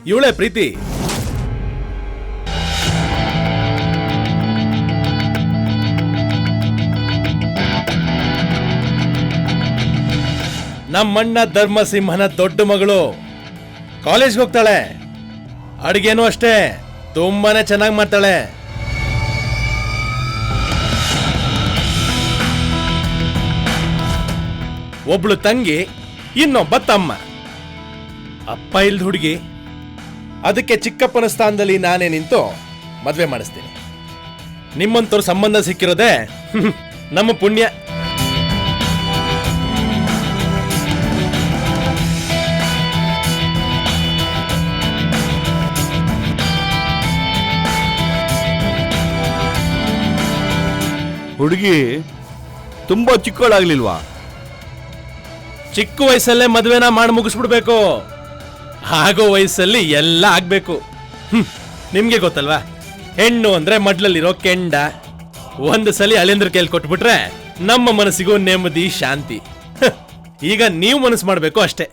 ಇವಳೇ ಪ್ರೀತಿ. ನಮ್ಮಣ್ಣ ಧರ್ಮಸಿಂಹನ ದೊಡ್ಡ ಮಗಳು. ಕಾಲೇಜ್ಗೆ ಹೋಗ್ತಾಳೆ. ಅಡಿಗೆನೂ ಅಷ್ಟೇ ತುಂಬಾನೇ ಚೆನ್ನಾಗಿ ಮಾಡ್ತಾಳೆ. ಒಬ್ಳು ತಂಗಿ, ಇನ್ನೊಬ್ಬ ತಮ್ಮ. ಅಪ್ಪ ಇಲ್ದ ಹುಡುಗಿ. ಅದಕ್ಕೆ ಚಿಕ್ಕಪ್ಪನ ಸ್ಥಾನದಲ್ಲಿ ನಾನೇ ನಿಂತು ಮದ್ವೆ ಮಾಡಿಸ್ತೀನಿ. ನಿಮ್ಮಂತವ್ರ ಸಂಬಂಧ ಸಿಕ್ಕಿರೋದೇ ನಮ್ಮ ಪುಣ್ಯ. ಹುಡುಗಿ ತುಂಬಾ ಚಿಕ್ಕವಳಾಗ್ಲಿಲ್ವಾ? ಚಿಕ್ಕ ವಯಸ್ಸಲ್ಲೇ ಮದುವೆನ ಮಾಡಿ ಮುಗಿಸ್ಬಿಡ್ಬೇಕು. ಆಗೋ ವಯಸ್ಸಲ್ಲಿ ಎಲ್ಲ ಆಗ್ಬೇಕು. ನಿಮ್ಗೆ ಗೊತ್ತಲ್ವಾ, ಹೆಣ್ಣು ಅಂದ್ರೆ ಮಡ್ಲಲ್ಲಿರೋ ಕೆಂಡ. ಒಂದು ಸಲ ಅಳಿಯಂದ್ರ ಕೈಲಿ ಕೊಟ್ಬಿಟ್ರೆ ನಮ್ಮ ಮನಸ್ಸಿಗೂ ನೆಮ್ಮದಿ, ಶಾಂತಿ. ಈಗ ನೀವು ಮನಸ್ಸು ಮಾಡ್ಬೇಕು ಅಷ್ಟೇ.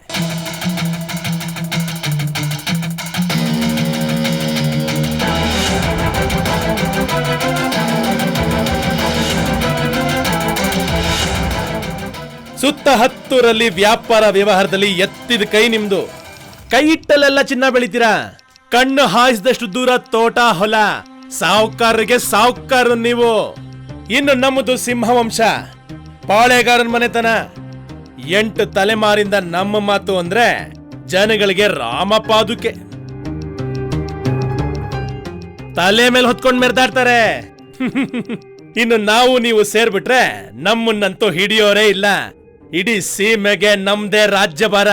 ಸುತ್ತ ಹತ್ತೂರಲ್ಲಿ ವ್ಯಾಪಾರ ವ್ಯವಹಾರದಲ್ಲಿ ಎತ್ತಿದ ಕೈ ನಿಮ್ದು. ಕೈ ಇಟ್ಟಲ್ಲೆಲ್ಲ ಚಿನ್ನ ಬೆಳಿತೀರಾ. ಕಣ್ಣು ಹಾಯಿಸಿದಷ್ಟು ದೂರ ತೋಟ ಹೊಲ. ಸಾಹುಕಾರರಿಗೆ ಸಾಹುಕಾರ ನೀವು. ಇನ್ನು ನಮ್ಮದು ಸಿಂಹವಂಶ, ಪಾಳೆಗಾರನ ಮನೆತನ. 8 ತಲೆಮಾರಿಂದ ನಮ್ಮ ಮಾತು ಅಂದ್ರೆ ಜನಗಳಿಗೆ ರಾಮಪಾದುಕೆ. ತಲೆ ಮೇಲೆ ಹೊತ್ಕೊಂಡ್ ಮೆರೆದಾಡ್ತಾರೆ. ಇನ್ನು ನಾವು ನೀವು ಸೇರ್ಬಿಟ್ರೆ ನಮ್ಮನ್ನಂತೂ ಹಿಡಿಯೋರೇ ಇಲ್ಲ. ಇಡೀ ಸೀಮೆಗೆ ನಮ್ದೇ ರಾಜ್ಯಭಾರ.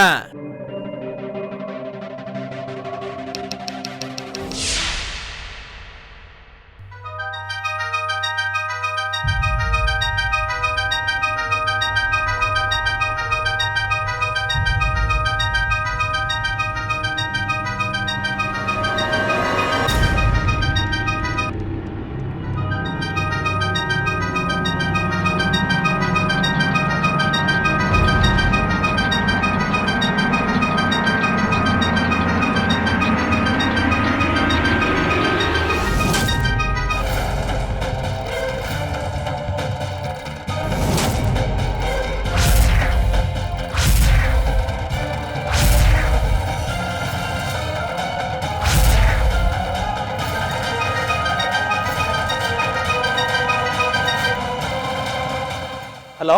ಹಲೋ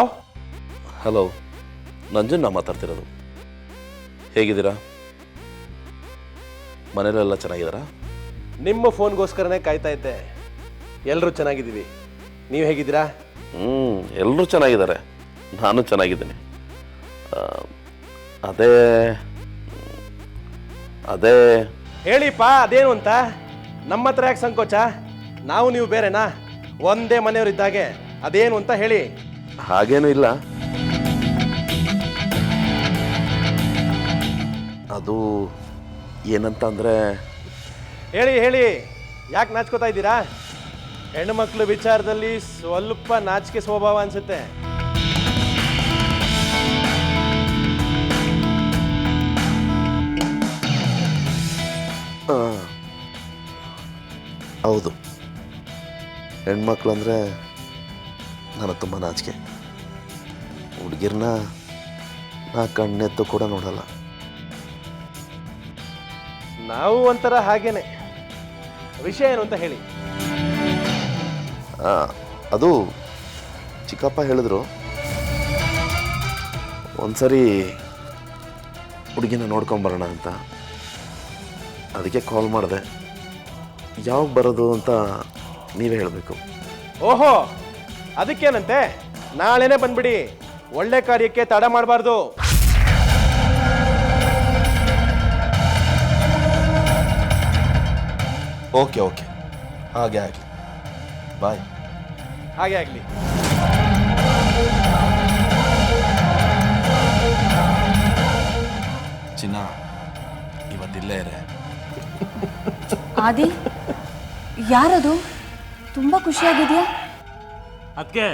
ಹಲೋ, ನಂಜನ್ನ ಮಾತಾಡ್ತಿರೋದು. ಹೇಗಿದ್ದೀರಾ? ಮನೇಲೆಲ್ಲ ಚೆನ್ನಾಗಿದ್ದಾರಾ? ನಿಮ್ಮ ಫೋನ್ಗೋಸ್ಕರನೇ ಕಾಯ್ತಾ ಇದ್ದೆ. ಎಲ್ಲರೂ ಚೆನ್ನಾಗಿದ್ದೀವಿ. ನೀವು ಹೇಗಿದ್ದೀರಾ? ಎಲ್ಲರೂ ಚೆನ್ನಾಗಿದ್ದಾರೆ, ನಾನು ಚೆನ್ನಾಗಿದ್ದೀನಿ. ಅದೇ ಅದೇ ಹೇಳಿಪ್ಪ, ಅದೇನು ಅಂತ. ನಮ್ಮ ಹತ್ರ ಯಾಕೆ ಸಂಕೋಚ? ನಾವು ನೀವು ಬೇರೆನಾ? ಒಂದೇ ಮನೆಯವರಿದ್ದಾಗೆ. ಅದೇನು ಅಂತ ಹೇಳಿ. ಹಾಗೇನೂ ಇಲ್ಲ. ಅದು ಏನಂತ ಅಂದರೆ, ಹೇಳಿ ಹೇಳಿ, ಯಾಕೆ ನಾಚ್ಕೋತಾ ಇದ್ದೀರಾ? ಹೆಣ್ಣುಮಕ್ಳು ವಿಚಾರದಲ್ಲಿ ಸ್ವಲ್ಪ ನಾಚಿಕೆ ಸ್ವಭಾವ ಅನ್ಸುತ್ತೆ. ಹೌದು, ಹೆಣ್ಮಕ್ಳು ಅಂದರೆ ನನಗೆ ತುಂಬ ನಾಚಿಕೆ. ಹುಡುಗಿರ್ನ ನಾ ಕಣ್ಣೆತ್ತು ಕೂಡ ನೋಡಲ್ಲ. ನಾವು ಒಂಥರ ಹಾಗೇನೆ. ವಿಷಯ ಏನು ಅಂತ ಹೇಳಿ. ಅದು ಚಿಕ್ಕಪ್ಪ ಹೇಳಿದ್ರು, ಒಂದ್ಸರಿ ಹುಡುಗಿನ ನೋಡ್ಕೊಂಬರೋಣ ಅಂತ. ಅದಕ್ಕೆ ಕಾಲ್ ಮಾಡಿದೆ. ಯಾವಾಗ ಬರೋದು ಅಂತ ನೀವೇ ಹೇಳಬೇಕು. ಓಹೋ, ಅದಕ್ಕೇನಂತೆ, ನಾಳೆನೇ ಬಂದ್ಬಿಡಿ. ಒಳ್ಳೆ ಕಾರ್ಯಕ್ಕೆ ತಡ ಮಾಡಬಾರ್ದು. ಓಕೆ ಓಕೆ, ಹಾಗೆ ಆಗಲಿ. ಬಾಯ್. ಹಾಗೆ ಆಗಲಿ. ಚಿನ್ನ, ಇವತ್ತಿಲ್ಲೇ ಇರೆ. ಆದಿ, ಯಾರದು? ತುಂಬಾ ಖುಷಿಯಾಗಿದೆಯಾ? ಅದಕ್ಕೆ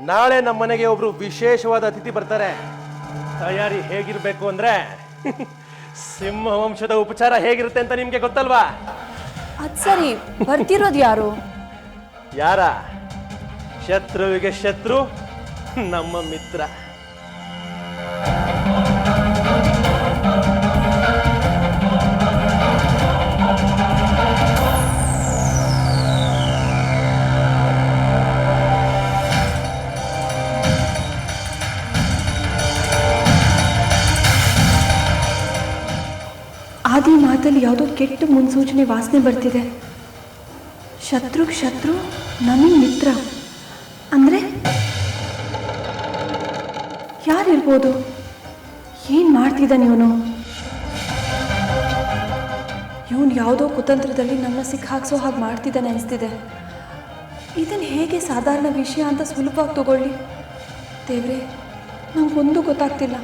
ನಾಳೆ ನಮ್ಮ ಮನೆಗೆ ಒಬ್ರು ವಿಶೇಷವಾದ ಅತಿಥಿ ಬರ್ತಾರೆ. ತಯಾರಿ ಹೇಗಿರ್ಬೇಕು ಅಂದ್ರೆ ಸಿಂಹ ವಂಶದ ಉಪಚಾರ ಹೇಗಿರುತ್ತೆ ಅಂತ ನಿಮ್ಗೆ ಗೊತ್ತಲ್ವಾ? ಅದ್ ಸರಿ, ಬರ್ತಿರೋದು ಯಾರು? ಯಾರ? ಶತ್ರುವಿಗೆ ಶತ್ರು ನಮ್ಮ ಮಿತ್ರ. ಆದಿ ಮಾತಲ್ಲಿ ಯಾವುದೋ ಕೆಟ್ಟ ಮುನ್ಸೂಚನೆ ವಾಸನೆ ಬರ್ತಿದೆ. ಶತ್ರುಗ್ ಶತ್ರು, ನಮಗ್ ಮಿತ್ರ ಅಂದ್ರೆ ಯಾರಿರ್ಬೋದು? ಏನ್ ಮಾಡ್ತಿದ್ದಾನೆ ಇವನು? ಇವನು ಯಾವುದೋ ಕುತಂತ್ರದಲ್ಲಿ ನಮ್ಮ ಸಿಕ್ಕಾಕ್ಸೋ ಹಾಗೆ ಮಾಡ್ತಿದ್ದಾನೆ ಅನಿಸ್ತಿದೆ. ಇದನ್ನು ಹೇಗೆ ಸಾಧಾರಣ ವಿಷಯ ಅಂತ ಸುಲಭವಾಗಿ ತಗೊಳ್ಳಿ? ದೇವ್ರೆ, ನಂಗೊಂದು ಗೊತ್ತಾಗ್ತಿಲ್ಲ.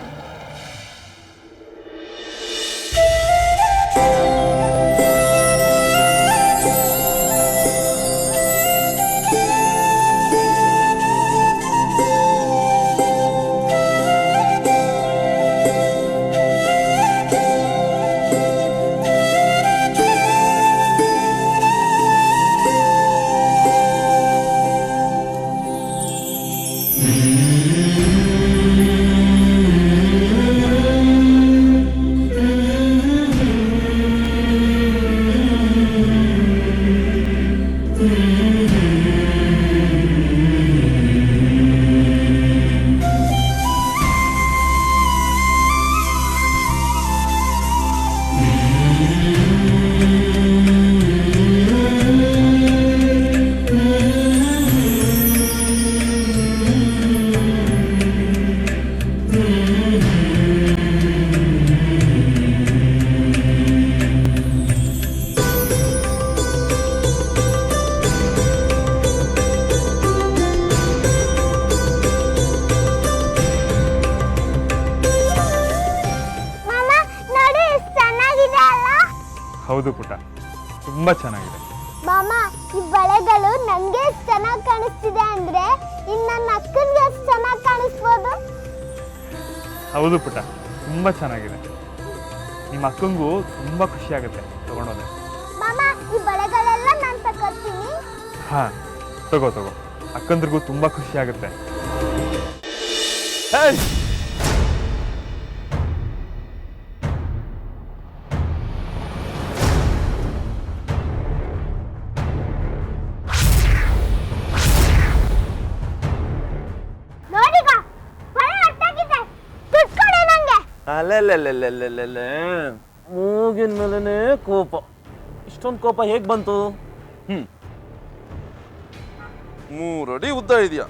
ಹೌದು ಪುಟ, ತುಂಬ ಚೆನ್ನಾಗಿದೆ. ಮಾಮ, ಈ ಬಳೆಗಳು ನಂಗೆ ಚೆನ್ನಾಗಿ ಕಾಣಿಸ್ತಿದೆ ಅಂದ್ರೆ ಇನ್ನು ನನ್ನ ಅಕ್ಕನಿಗೆ ಎಷ್ಟು ಚೆನ್ನಾಗಿ ಕಾಣಿಸ್ಬೋದು? ಹೌದು ಪುಟ, ತುಂಬ ಚೆನ್ನಾಗಿದೆ. ನಿಮ್ಮ ಅಕ್ಕಂಗೂ ತುಂಬ ಖುಷಿ ಆಗುತ್ತೆ ತಗೊಂಡೋದೆ. ಮಾಮ, ಈ ಬಳೆಗಳೆಲ್ಲ ನಾನು ತಗೋತೀನಿ. ಹಾಂ, ತಗೋ ತಗೋ, ಅಕ್ಕಂದ್ರಿಗೂ ತುಂಬ ಖುಷಿ ಆಗುತ್ತೆ. ನೋಡಿಗ, ಬಳೆ ಅಟ್ಟಾಗಿದೆ, ತುಟ್ಕೊಡೆ ನಂಗೆ. ಅಲ್ಲೆಲ್ಲೆಲ್ಲೆಲ್ಲೆಲ್ಲೆಲ್ಲೆ, ಮೂಗಿನ ಮೇಲೆನೇ ಕೋಪ. ಇಷ್ಟೊಂದು ಕೋಪ ಹೇಗೆ ಬಂತು? 3 ಅಡಿ ಉದ್ದ ಇದೆಯಾ?